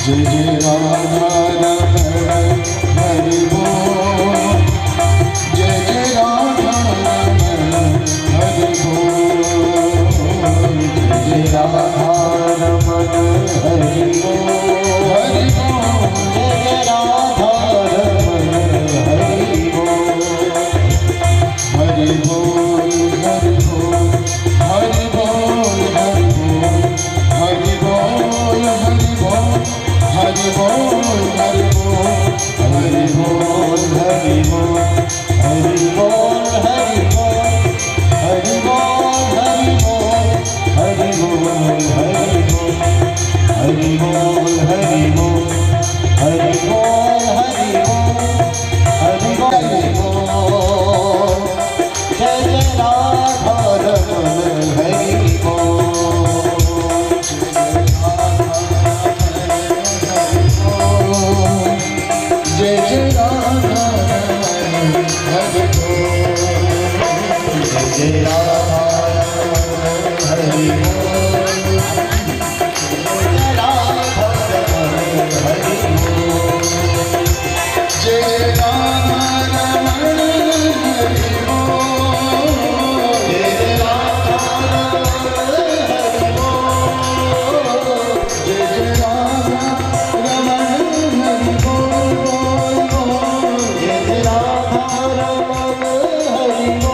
जय जय राधा रमण हरि बोल, जय जय राधा रमण हरि बोल, जय जय राधा रमण हरि बोल, हरि बोल, जय जय राधा रमण हरि बोल, हरि बोल, हरि बोल, हरि बोल, हरि बोल, हरि बोल, हरि बोल, हरि बोल, हरि बोल, हरि बोल, हरि बोल, हरि बोल, हरि बोल, हरि बोल, हरि बोल, हरि बोल, हरि बोल, हरि बोल, हरि बोल, जय जय राधा रमण हरि बोल, जय जय राधा रमण हरि बोल, जय जय राधा रमण हरि बोल, जय राधा रमण हरि बोल, जय जय राधा रमण हरि बोल, जय जय राधा रमण हरि बोल, जय जय राधा रमण हरि बोल,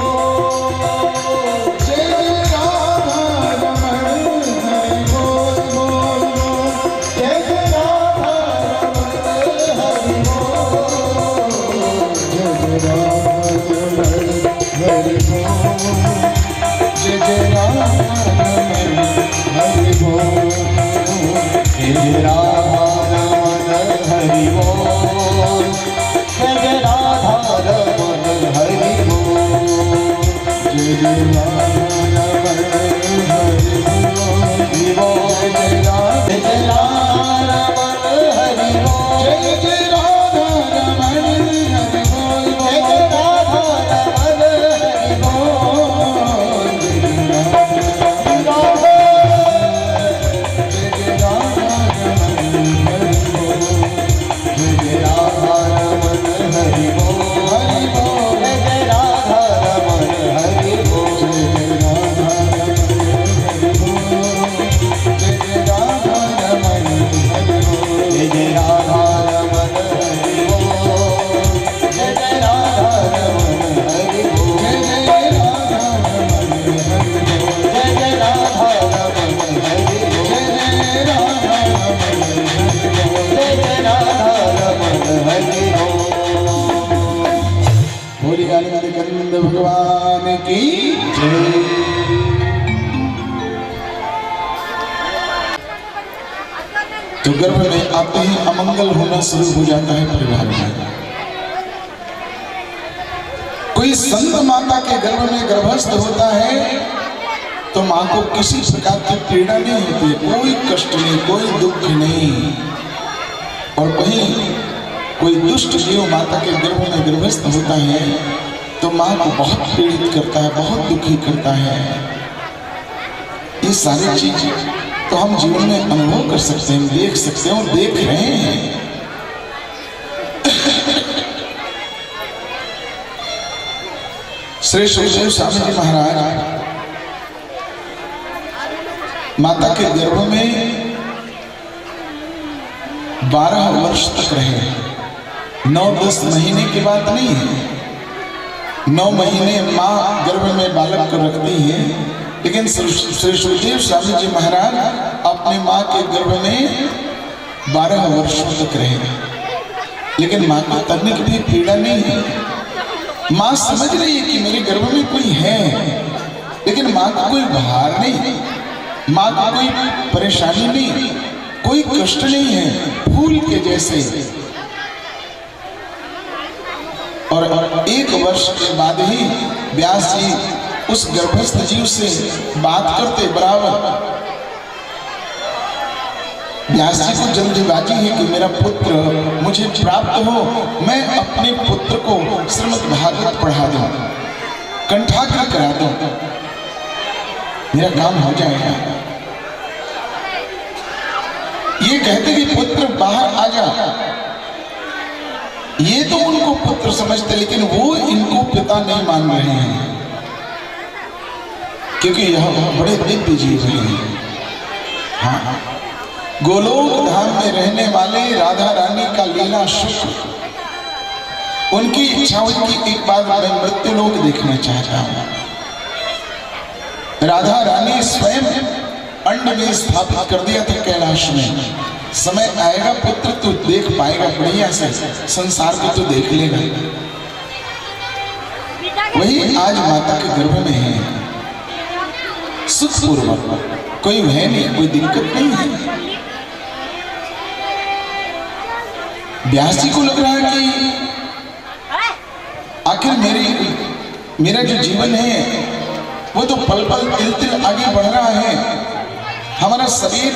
जय जय राधा रमण हरि बोल, जय जय राधा रमण हरि बोल, जय जय राधा रमण हरि बोल, जय जय राधा रमण हरि बोल, जय जय राधा रमण हरि बोल, जय जय राधा रमण हरि बोल, जय जय राधा रमण हरि बोल, जय जय राधा रमण हरि बोल, जय जय राधा रमण हरि बोल, जय जय राधा रमण हरि बोल, जय जय राधा रमण हरि बोल, जय जय राधा रमण हरि बोल, जय जय राधा रमण हरि बोल, हरि बोल, जय जय राधा रमण हरि बोल, जय जय राधा रमण हरि बोल, जय जय राधा रमण हरि बोल, जय जय राधा रमण हरि बोल, जय जय राधा रमण हरि बोल, जय जय राधा रमण हरि बोल, जय जय राधा रमण हरि बोल, जय जय राधा रमण हरि बोल। बोली गाने वाले गोविंद भगवान की जय। तो गर्भ में आते ही अमंगल होना शुरू हो जाता है परिवार में। कोई संत माता के गर्भ में गर्भस्थ होता है तो मां को किसी प्रकार की पीड़ा नहीं होती, कोई कष्ट नहीं, कोई दुख नहीं। और वहीं कोई दुष्ट जीव माता के गर्भ में गर्भस्थ होता है तो मां को बहुत पीड़ित करता है, बहुत दुखी करता है। ये सारी चीज तो हम जीवन में अनुभव कर सकते हैं, देख सकते हैं और देख रहे हैं। श्री सुखदेव स्वामी जी महाराज माता के गर्भ में 12 वर्ष तक रहे। 9-10 महीने की बात नहीं है। 9 महीने माँ गर्भ में बालक को रखती है, लेकिन श्री सुखदेव स्वामी जी महाराज अपने माँ के गर्भ में 12 वर्षों तक रहे, लेकिन माँ को तनिक भी पीड़ा नहीं है। माँ समझ रही है कि मेरे गर्भ में कोई है, लेकिन माँ को कोई भार नहीं, माँ को कोई परेशानी नहीं, कोई कष्ट नहीं है, फूल के जैसे। और 1 वर्ष के बाद ही व्यास जी उस गर्भस्थ जीव से बात करते बराबर। व्यास जी को जल्दबाजी है कि मेरा पुत्र मुझे प्राप्त हो, मैं अपने पुत्र को श्रीमद् भागवत पढ़ा दूं, कंठाग्र करा दूं, मेरा काम हो जाएगा। ये कहते कि पुत्र बाहर आ जा, ये तो उनको पुत्र समझते, लेकिन वो इनको पिता नहीं मान रहे हैं, क्योंकि यह बड़े दिव्य जीव हैं। हाँ, गोलोक धाम में रहने वाले राधा रानी का लीला शुक्र, उनकी इच्छा हुई कि एक बार मैं मृत्युलोक देखना चाहता हूं। राधा रानी स्वयं अंड में स्थापित कर दिया था कैलाश में, समय आएगा पुत्र तू देख पाएगा बढ़िया से, संसार को तू देख लेगा। वही आज माता के गर्भ में है, सुखपूर्वक, कोई है नहीं, कोई दिक्कत नहीं है। व्यास जी को लग रहा है कि आखिर मेरा जो जीवन है वो तो पल पल तिल तिल आगे बढ़ रहा है, हमारा शरीर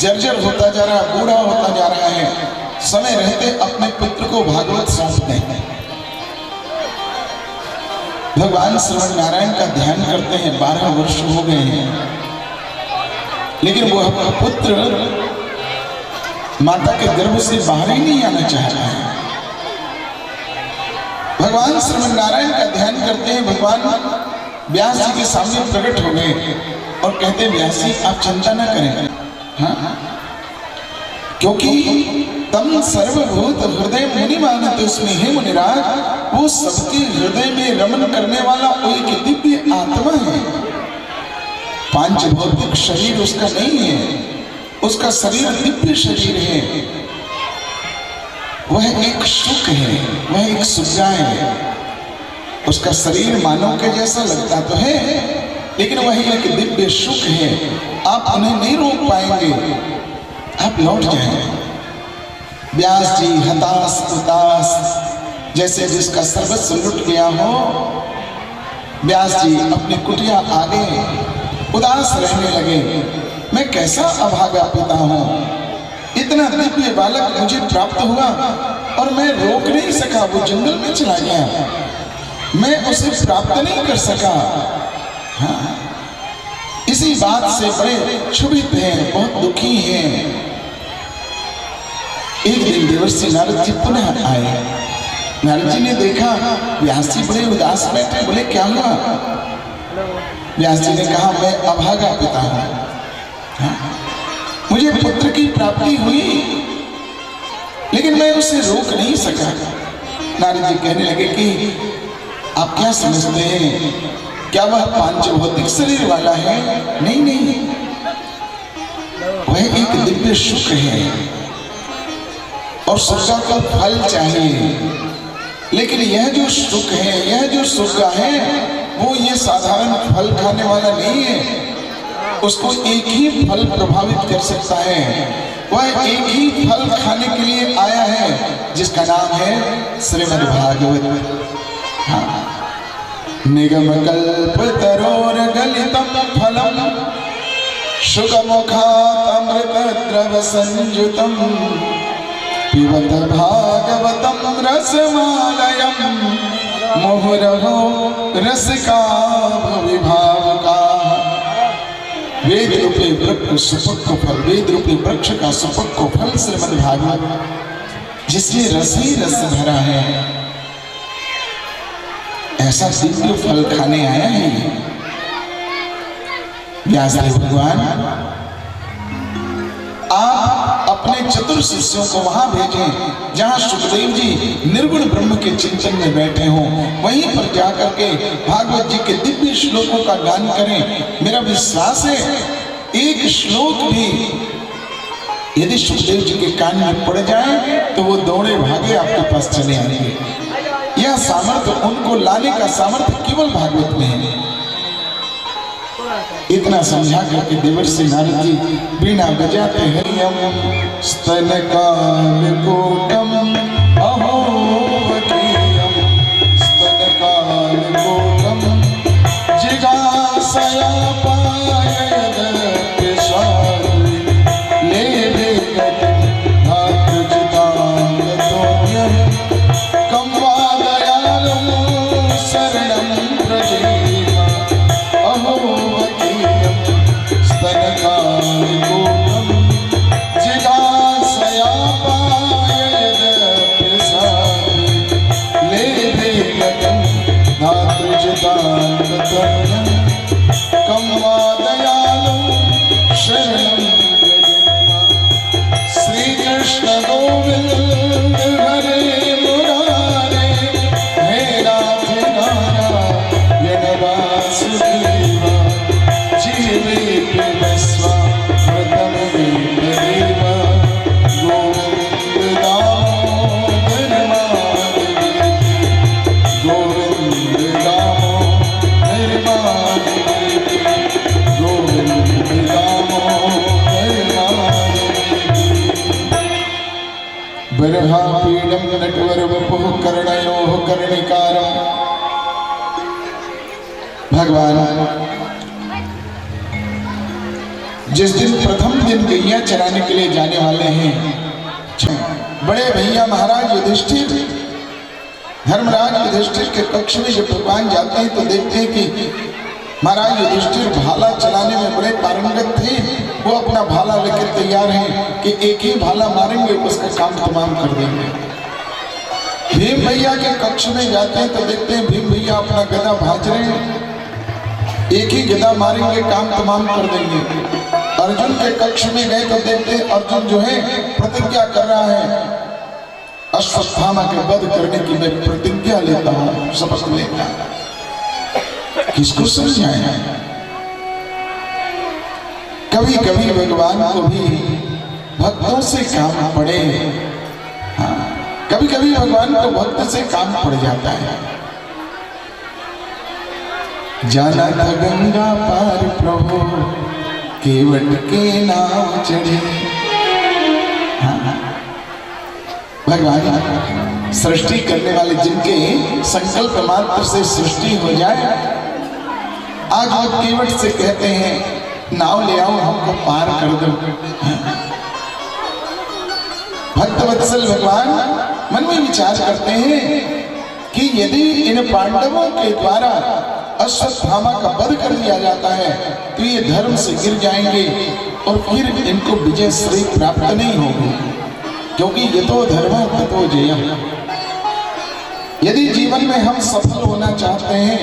जर्जर होता जा रहा है, बूढ़ा होता जा रहा है, समय रहते अपने पुत्र को भागवत सौंप दें। भगवान श्रवण नारायण का ध्यान करते हैं, 12 वर्ष हो गए हैं, लेकिन वो पुत्र माता के गर्भ से बाहर ही नहीं आना चाह रहा है। भगवान श्रवण नारायण का ध्यान करते हैं, भगवान व्यास जी के सामने प्रकट हो गए और कहते हैं व्यास जी आप चिंता न करें, हाँ, क्योंकि तम सर्वभूत हृदय मुनि मानत उसमें है मुनिराज, वो सबके हृदय में रमन करने वाला वो एक दिव्य आत्मा है। पांच भौतिक शरीर उसका नहीं है, उसका शरीर दिव्य शरीर है, वह एक सुख है, वह एक सुजा है। उसका शरीर मानव के जैसा लगता तो है, लेकिन वह एक दिव्य सुख है। आप उन्हें नहीं रोक पाएंगे, आप लौट जाएंगे। व्यास जी हताश उदास, जैसे जिसका सर्वस्व लुट गया हो, व्यास जी अपनी कुटिया आगे उदास रहने लगे। मैं कैसा अभागा पिता हूं, इतना दिव्य बालक मुझे प्राप्त हुआ और मैं रोक नहीं सका, वो जंगल में चला गया, मैं उसे प्राप्त नहीं कर सका। हाँ, इसी बात से बड़े क्षुभित हैं, बहुत दुखी हैं। एक दिन देवर्षि नारद जी पुनः आए। नारद जी ने देखा व्यास जी बड़े उदास बैठे, बोले क्या हुआ? व्यास जी ने कहा मैं अभागा पिता हूं, मुझे पुत्र की प्राप्ति हुई, लेकिन मैं उसे रोक नहीं सका। नारद जी कहने लगे कि आप क्या समझते हैं, क्या वह पांच भौतिक शरीर वाला है? नहीं नहीं, वह एक दिव्य सुख है और सुख का फल चाहिए, लेकिन यह जो सुख है, यह जो सुख है, वो ये साधारण फल खाने वाला नहीं है। उसको एक ही फल प्रभावित कर सकता है, वह एक ही फल खाने के लिए आया है, जिसका नाम है श्रीमद् भागवत। हाँ, निगम कल्प तरोर गलितम फलम शुकमुखात् अमृत द्रव संयुतम पिबत भागवतम रसमालयम मुहुरहो रसिका विभाव का। वेद रूपी वृक्ष सुपक को फल, वेद रूपी वृक्ष का सुपक को फल श्रीमद् भागवत, जिसमें रस ही रस भरा है, ऐसा दिव्य फल खाने आया है। व्यासदेव भगवान आप अपने चतुर शिष्यों को वहां भेजें जहां सुखदेव जी निर्गुण ब्रह्म के चिंतन में बैठे हों, वहीं पर जाकर के भागवत जी के दिव्य श्लोकों का गान करें। मेरा विश्वास है एक श्लोक भी यदि सुखदेव जी के कान में पड़ जाए तो वो दौड़े भागे आपके पास चले आएंगे। यह सामर्थ्य उनको लाने का सामर्थ्य केवल भागवत में है। इतना समझा करके देवर्षि नारद जी बीना बजाते हैं। स्तन काल कोटम अहो वकीयम, स्तन काल कोटम जिगासया पायद पिशाली ले भात जितांग तोयम कम्वा दयालम शरणम प्रजेता अहो वकीयम स्तन काल कोटम जिगा बरहा पीडम नटवर वपुः कर्णयोः कर्णिकारम्। भगवान जिस दिन प्रथम दिन गैया चराने के लिए जाने वाले हैं, बड़े भैया महाराज युधिष्ठिर, धर्मराज युधिष्ठिर के कक्ष में जब भगवान जाते हैं तो देखते हैं कि महाराज युधिष्ठिर भाला चलाने में बड़े पारंगत थे। वो अपना भाला लेकर तैयार हैं कि एक ही भाला मारेंगे उसका काम तमाम कर देंगे। भीम भैया के कक्ष में जाते हैं तो देखते हैं भीम भैया अपना गदा भांज रहे हैं, एक ही गदा मारेंगे काम तमाम कर देंगे। अर्जुन के कक्ष में गए तो देखते हैं अर्जुन जो है प्रतिज्ञा कर रहा है अश्वत्थामा के वध करने की, मैं प्रतिज्ञा लेता हूं, शपथ लेता हूं। किसको समझाए? कभी कभी भगवान को भी भक्तों से काम पड़े। हाँ, कभी कभी भगवान को भक्त से काम पड़ जाता है। जाना था गंगा पार प्रभु केवट के नाव चढ़े। भगवान सृष्टि करने वाले जिनके संकल्प मात्र से सृष्टि हो जाए, आज वो केवट से कहते हैं नाव ले आओ हमको पार कर दो। भक्त वत्सल भगवान मन में विचार करते हैं कि यदि इन पांडवों के द्वारा अश्वत्थामा का वध कर दिया जाता है तो ये धर्म से गिर जाएंगे और फिर इनको विजय श्री प्राप्त नहीं होगी, क्योंकि यतो धर्म ततो जयः। यदि जीवन में हम सफल होना चाहते हैं,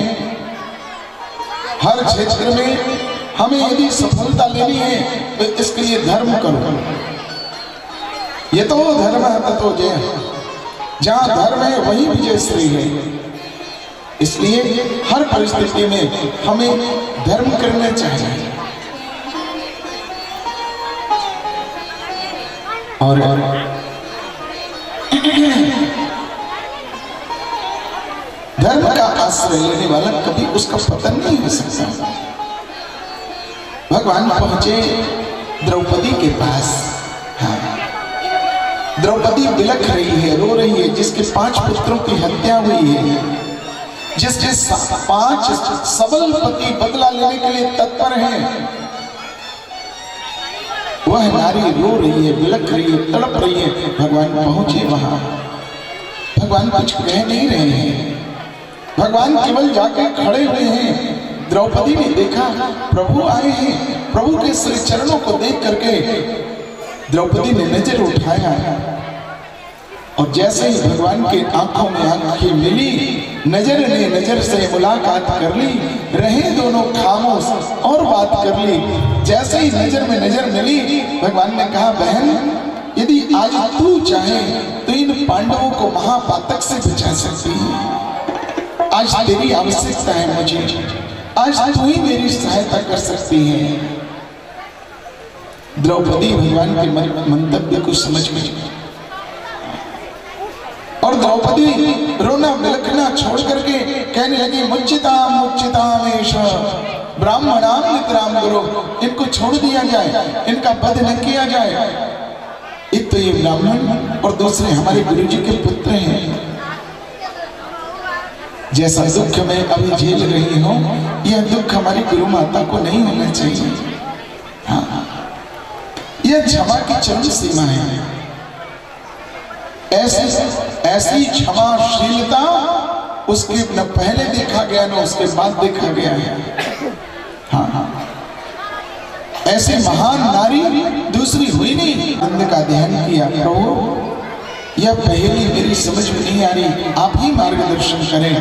हर क्षेत्र में हमें यदि सफलता लेनी है तो इसके लिए धर्म करो। यतो धर्म ततो जयः, जहां धर्म है वही विजय श्री है। इसलिए हर परिस्थिति में हमें धर्म करना चाहिए। और धर्म का आश्रय लेने वाला कभी उसका पतन नहीं हो सकता। भगवान पहुंचे द्रौपदी के पास। हाँ, द्रौपदी बिलख रही है, रो रही है, जिसके 5 पुत्रों की हत्या हुई है, जिसके 5 सबल पति बदला लेने के लिए तत्पर हैं, वह नारी रो रही है, बिलख रही है, तड़प रही है। भगवान पहुंचे वहां। भगवान कुछ कह नहीं रहे हैं, भगवान केवल जाकर खड़े हुए हैं। द्रौपदी ने देखा प्रभु आए हैं, प्रभु के श्री चरणों को देख करके द्रौपदी ने नजर उठाया और जैसे ही भगवान के आंखों में आंखें मिली, नजर ने नजर से मुलाकात कर ली, रहे दोनों खामोश और बात कर ली। जैसे ही नजर में नजर मिली, भगवान ने कहा बहन यदि आज तू चाहे तो इन पांडवों को महापातक से बचा सकती है। आज तेरी आवश्यकता है मुझे, आज तू ही मेरी सहायता कर सकती है। द्रौपदी भगवान के मंतव्य को समझ में और द्रौपदी रोना बिलखना छोड़ करके कहने लगी मुच्चिताम मुच्चिताम एष ब्राह्मणाम नितराम गुरु, इनको छोड़ दिया जाए, इनका वध न किया जाए। एक तो ये ब्राह्मण और दूसरे हमारे गुरु जी के पुत्र हैं। जैसा दुख मैं अभी झेल रही हूं, यह दुख हमारी गुरु माता को नहीं होना चाहिए। हाँ, यह क्षमा की चरम सीमा है। ऐसी क्षमाशीलता उसके न पहले देखा गया न उसके बाद देखा गया है। हाँ, ऐसे महान नारी दूसरी हुई नहीं। अंध का ध्यान किया, प्रभु यह पहेली मेरी समझ में नहीं आ रही, आप ही मार्गदर्शन करें।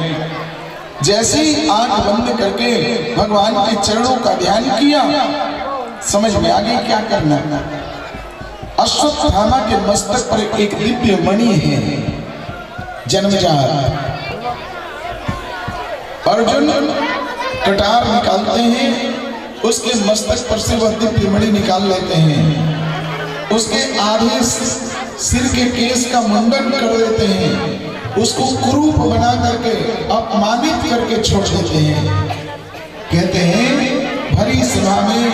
जैसे ही आंख बंद करके भगवान के चरणों का ध्यान किया, समझ में आ गई क्या करना। अश्वत्थामा के मस्तक पर एक दिव्य मणि है, जन्मजात। अर्जुन कटार निकालते हैं, उसके मस्तक पर से वह दिव्य मणि निकाल लेते हैं, उसके आधे सिर के केस का मुंडन कर देते हैं, उसको कुरूप बना करके अपमानित करके छोड़ देते हैं। कहते हैं भरी सभा में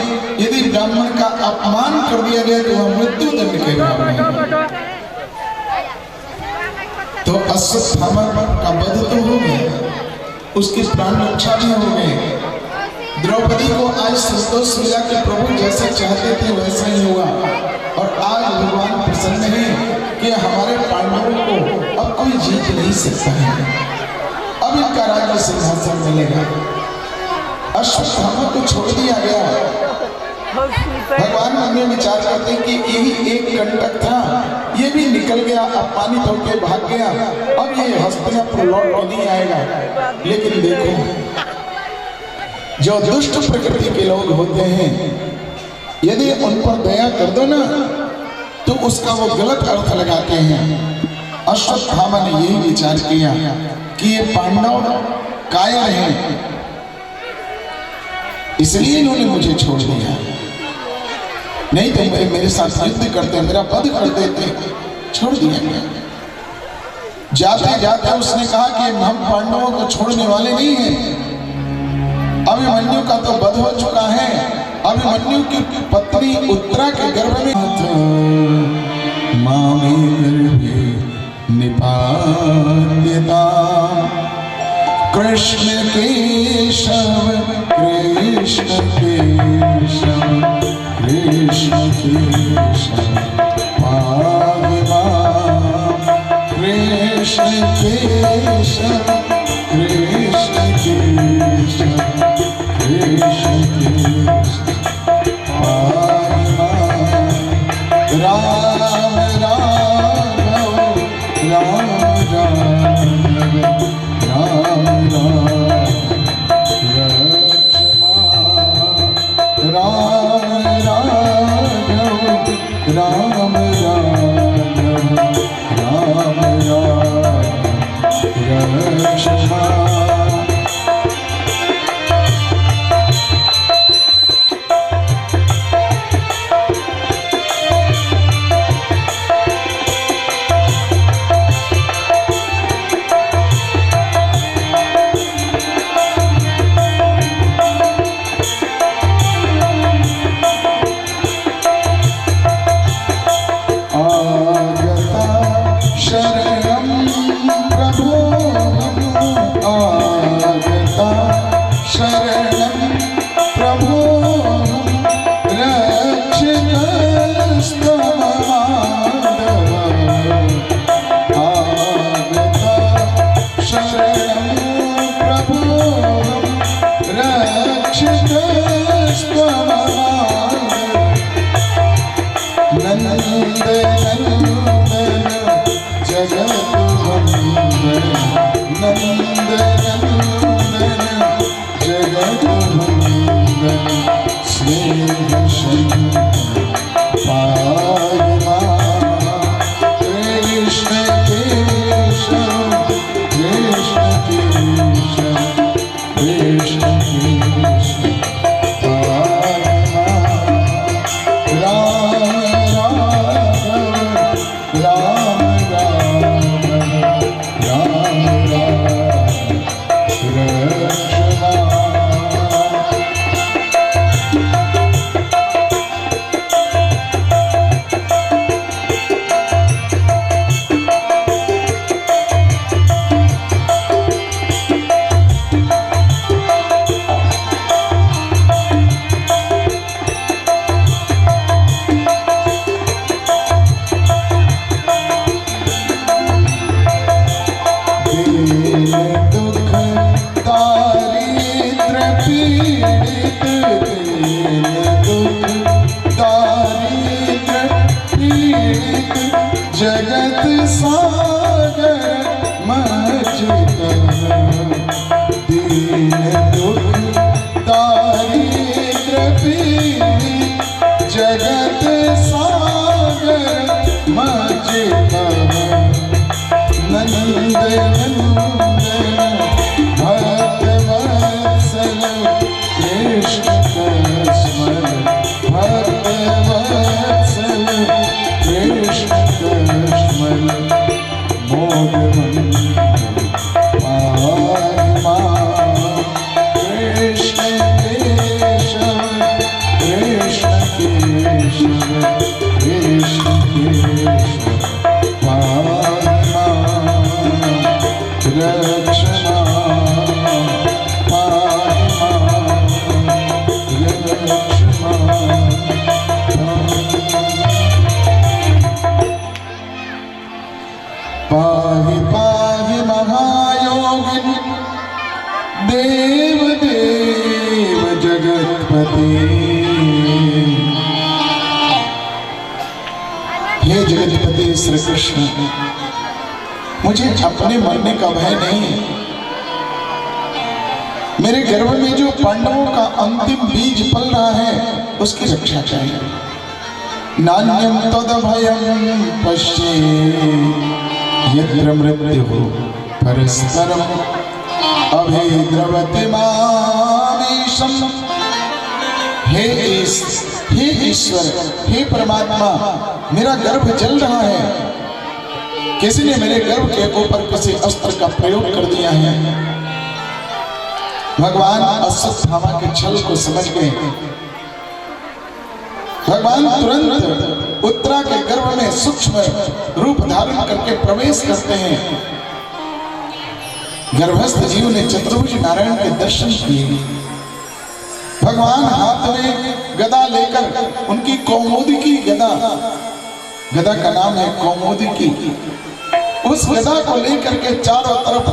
यदि ब्राह्मण का अपमान कर दिया गया तो वह मृत्यु दंड के बराबर है। तो अश्वत्थामा का वध तो हो गया, उसकी प्राण रक्षा भी हो गई। द्रौपदी को आज संतोष मिला कि प्रभु जैसा चाहते थे वैसा ही हुआ, और आज भगवान प्रसन्न है कि हमारे पांडवों को अब कोई जीत नहीं सकता है, अब इनका राज्य सिंहासन मिलेगा। अश्वत्थामा को छोड़ दिया गया। भगवान मन में विचार करते कि यही एक कंटक था, ये भी निकल गया, अपमानित होकर भाग गया, अब ये हस्तिनापुर लौट के नहीं आएगा। लेकिन देखो, जो दुष्ट प्रकृति के लोग होते हैं, यदि उन पर दया कर दो ना तो उसका वो गलत अर्थ लगाते हैं। अश्वत्थामा ने यही विचार किया कि ये पांडव कायर हैं, इसलिए इन्होंने मुझे छोड़ दिया, नहीं तो मेरे साथ युद्ध करते, मेरा वध कर देते। छोड़ दिया गया। जाते जाते उसने कहा कि हम पांडवों को छोड़ने वाले नहीं हैं। अभिमन्यु का तो वध हो चुका है, अभिमन्यु की पत्नी उत्तरा के गर्भ में निपात्यता Krishna Keshav Krishna Keshav Krishna Keshav पाहिमा Krishna Keshav Krishna Keshav Krishna Keshav पाहिमा Ram Raghav Ram Raghav Ram Ram Ram Ram रक्षमा। Krishna Krishna Krishna हे जगतपति श्री कृष्ण, मुझे अपने मरने का भय नहीं है। मेरे गर्भ में जो पांडवों का अंतिम बीज पल रहा है उसकी रक्षा चाहिए। नान्यम तद भयम पश्ये यत्र मृत्युः परस्परम अभेद्रवति मामीशम। हे ईश्वर, हे परमात्मा, मेरा गर्भ जल रहा है। किसी ने मेरे गर्भ के ऊपर किसी अस्त्र का प्रयोग कर दिया है। भगवान अश्वत्थामा के छल को समझ गए। भगवान तुरंत उत्तरा के गर्भ में सूक्ष्म रूप धारण करके प्रवेश करते हैं। गर्भस्थ जीव ने चतुर्भुज नारायण के दर्शन किए। भगवान हाथ में गदा लेकर, उनकी कौमुदी गदा, गदा का नाम है कौमुदी, उस गदा को लेकर के चारों तरफ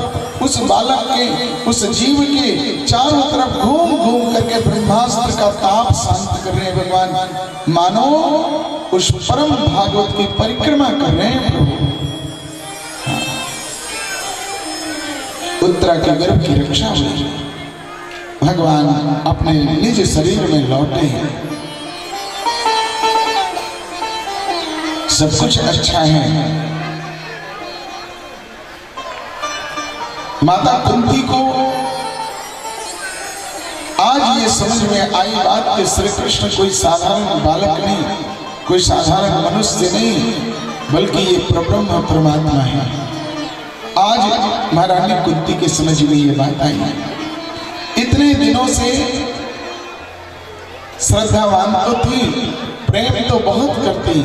उस बालक के, उस जीव के चारों तरफ घूम घूम करके ब्रह्मास्त्र का ताप शांत कर रहे हैं। भगवान मानो उस परम भागवत की परिक्रमा कर रहे हैं प्रभु। उत्तरा के गर्भ की रक्षा हुई। भगवान अपने निज शरीर में लौटे हैं। सब कुछ अच्छा है। माता कुंती को आज ये समझ में आई बात कि श्री कृष्ण कोई साधारण बालक नहीं, कोई साधारण मनुष्य नहीं, बल्कि ये परब्रह्म परमात्मा है। आज महारानी कुंती के समझ में ये बात आई। इतने दिनों से श्रद्धावान तो थी, प्रेम तो बहुत करती,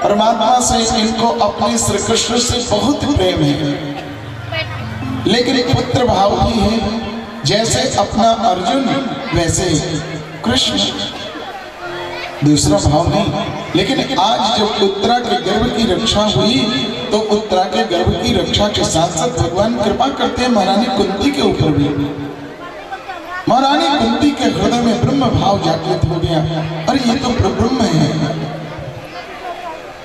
परमात्मा से इनको अपने श्री कृष्ण से बहुत प्रेम है, लेकिन पुत्र भाव भी है। जैसे अपना अर्जुन वैसे कृष्ण, दूसरा भाव नहीं। लेकिन आज जब उत्तरा के गर्भ की रक्षा हुई तो उत्तरा के गर्भ की रक्षा के साथ साथ भगवान कृपा करते हैं महारानी कुंती के ऊपर भी। महारानी कुंती के हृदय में ब्रह्म भाव जागृत हो गया। अरे ये तो ब्रह्म है।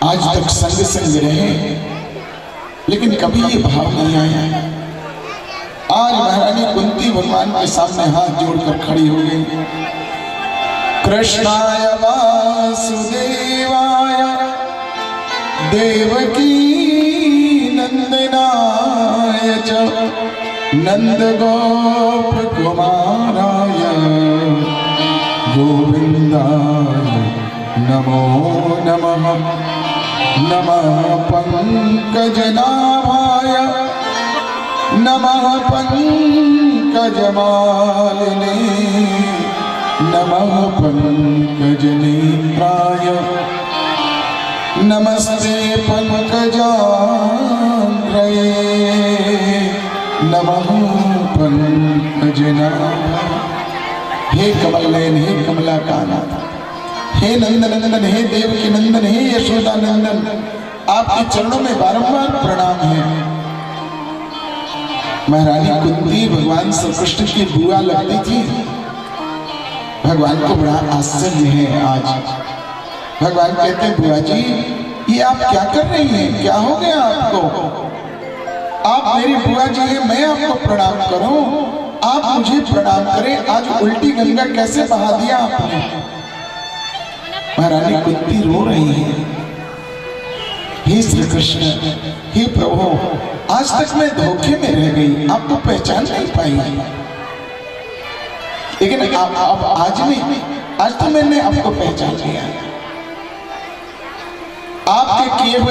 आज तक संग संग रहे लेकिन कभी ये भाव नहीं आया। आज महारानी कुंती भगवान के सामने हाथ जोड़कर खड़ी हो गई। कृष्णाय वासुदेवाय देवकी नंदनाय च नंद गोप कुमाराय गोविंदाय नमो नमः। नमः पंकजनाभाय नमः पंकजमालिने नमः पंकजनेत्राय नमस्ते पंकजाग्रये नमः पंकजनाभाय। हे कमलनयन, हे कमलाकांत, हे नंदनंदन, हे देवकी नंदन, हे यशोदा नंदन, आपके चरणों में बारंबार प्रणाम है। महारानी कुंती भगवान श्री कृष्ण की बुआ लगती थी। भगवान को बड़ा आश्चर्य है। आज भगवान कहते हैं बुआ जी ये आप क्या कर रही हैं, क्या हो गया आपको? आप मेरी बुआ जी हैं, मैं आपको प्रणाम करूं, आप मुझे प्रणाम करें। आज उल्टी गंगा कैसे बहा दिया आपने? महारानी कुंती रो रही है। हे श्री कृष्ण, हे प्रभु, आज तक मैं धोखे में रह गई, आपको पहचान नहीं पाई। लेकिन अब आज नहीं, आज तो मैंने आपको पहचान लिया। आपके किए हुए